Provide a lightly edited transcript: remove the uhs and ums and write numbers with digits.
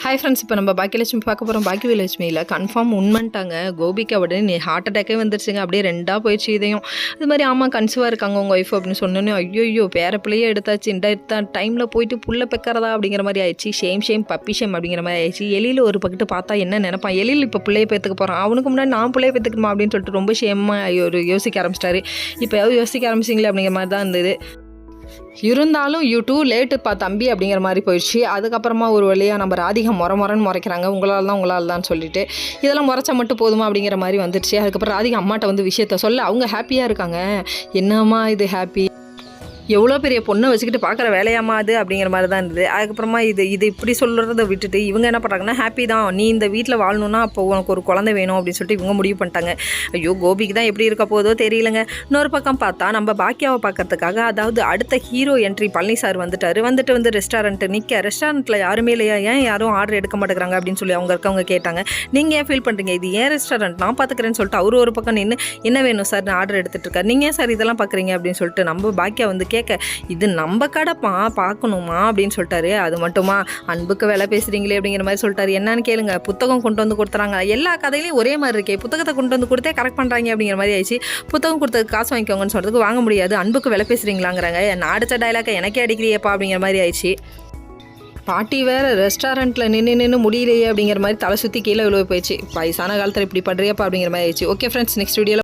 Hi friends, இப்போ நம்ம பாக்கியலட்சுமி பார்க்க போகிறோம். பாக்கியலட்சுமியில் கன்ஃபார்ம் உண்மைன்ட்டாங்க. கோபிக்கு உடனே ஹார்ட் அட்டாக்கே வந்துருச்சுங்க. அப்படியே ரெண்டாக போயிடுச்சு இதையும். இது மாதிரி ஆமாம் கன்சீவாக இருக்காங்க உங்கள் ஒய்ஃப் அப்படின்னு சொன்னோன்னே ஐயோ பேர பிள்ளையே எடுத்தாச்சு, இந்த டைமில் போயிட்டு புள்ள பெக்கிறதா அப்படிங்கிற மாதிரி ஆயிடுச்சு. ஷேம் பப்பி ஷேம் அப்படிங்கிற மாதிரி ஆயிடுச்சு. எலியில் ஒரு பக்கத்து பார்த்தா என்ன நினைப்பான், எலியில் இப்போ பிள்ளையை பெற்றுக்க போகிறான், அவனுக்கு முன்னாடி நான் பிள்ளையை பெற்றுக்கணுமா அப்படின்னு சொல்லிட்டு ரொம்ப ஷேமாக யோசிக்க ஆரம்பிச்சிட்டாரு. இப்போ யோசிக்க ஆரம்பிச்சிங்களே அப்படிங்கிற மாதிரி தான் இருந்தது. இருந்தாலும் யூ லேட்டுப்பா தம்பி அப்படிங்கிற மாதிரி போயிடுச்சு. அதுக்கப்புறமா ஒரு வழியாக நம்ம ராதிகா முறைன்னு முறைக்கிறாங்க, உங்களால் தான் சொல்லிட்டு இதெல்லாம் முறைச்சா மட்டும் போதுமா அப்படிங்கிற மாதிரி வந்துடுச்சு. அதுக்கப்புறம் ராதிகா அம்மாட்ட வந்து விஷயத்த சொல்ல அவங்க ஹாப்பியாக இருக்காங்க. என்னம்மா இது ஹாப்பி, எவ்வளோ பெரிய பொண்ணை வச்சுக்கிட்டு பார்க்குற வேலையாமா அது அப்படிங்கிற மாதிரி தான் இருந்தது. அதுக்கப்புறமா இது இப்படி சொல்கிறத விட்டுட்டு இவங்க என்ன பண்ணுறாங்கன்னா, ஹாப்பி தான் நீ இந்த வீட்டில் வாழணுன்னா அப்போ உனக்கு ஒரு குழந்தை வேணும் அப்படின்னு சொல்லிட்டு இவங்க முடிவு பண்ணிட்டாங்க. ஐயோ கோபிக்கு தான் எப்படி இருக்க போதோ தெரியலங்க. இன்னொரு பக்கம் பார்த்தா நம்ம பாக்கியாவை பார்க்கறதுக்காக, அதாவது அடுத்த ஹீரோ என்ட்ரி பழனி சார் வந்துட்டு ரெஸ்டாரண்ட்டில் யாருமே இல்லையா, ஏன் யாரும் ஆர்டர் எடுக்க மாட்டேங்கிறாங்க அப்படின்னு சொல்லி அவங்க கேட்டாங்க. நீங்கள் ஏன் ஃபீல் பண்ணுறீங்க, இது ஏன் ரெஸ்டாரண்ட், நான் பார்த்துக்கிறேன்னு சொல்லிட்டு அவர் ஒரு பக்கம் நின்று என்ன வேணும் சார் நான் ஆர்டர் எடுத்துகிட்டு இருக்காரு, நீங்கள் ஏன் சார் இதெல்லாம் பார்க்குறீங்க அப்படின்னு சொல்லிட்டு நம்ம பாக்கியா வந்து கேட்க, இது நம்ம கடைப்பா பார்க்கணுமா அப்படின்னு சொல்லிட்டாரு. அது மட்டுமா அன்புக்கு வேலை பேசுகிறீங்களே அப்படிங்கிற மாதிரி சொல்லிட்டாரு. என்னன்னு கேளுங்க, புத்தகம் கொண்டு வந்து கொடுத்துறாங்க, எல்லா கதையிலையும் ஒரே மாதிரி இருக்கே, புத்தகத்தை கொண்டு வந்து கொடுத்தே கரெக்ட் பண்ணுறாங்க அப்படிங்கிற மாதிரி ஆயிடுச்சு. புத்தகம் கொடுத்ததுக்கு காசு வாங்கிக்கோங்கன்னு சொல்கிறதுக்கு வாங்க முடியாது, அன்புக்கு வேலை பேசுகிறீங்களாங்கிறாங்க. நான் அடித்த டைலாக்கை எனக்கே அடிக்கிறியப்பா அப்படிங்கிற மாதிரி ஆயிடுச்சு. பாட்டி வேறு ரெஸ்டாரண்ட்டில் நின்று முடியலையே அப்படிங்கிற மாதிரி தலை சுற்றி கீழே விழுவ போயிடுச்சு. வயசான காலத்தில் இப்படி பண்ணுறியப்பா அப்படிங்கிற மாதிரி ஆயிடுச்சு. ஓகே ஃப்ரெண்ட்ஸ், நெக்ஸ்ட் வீடியோவில்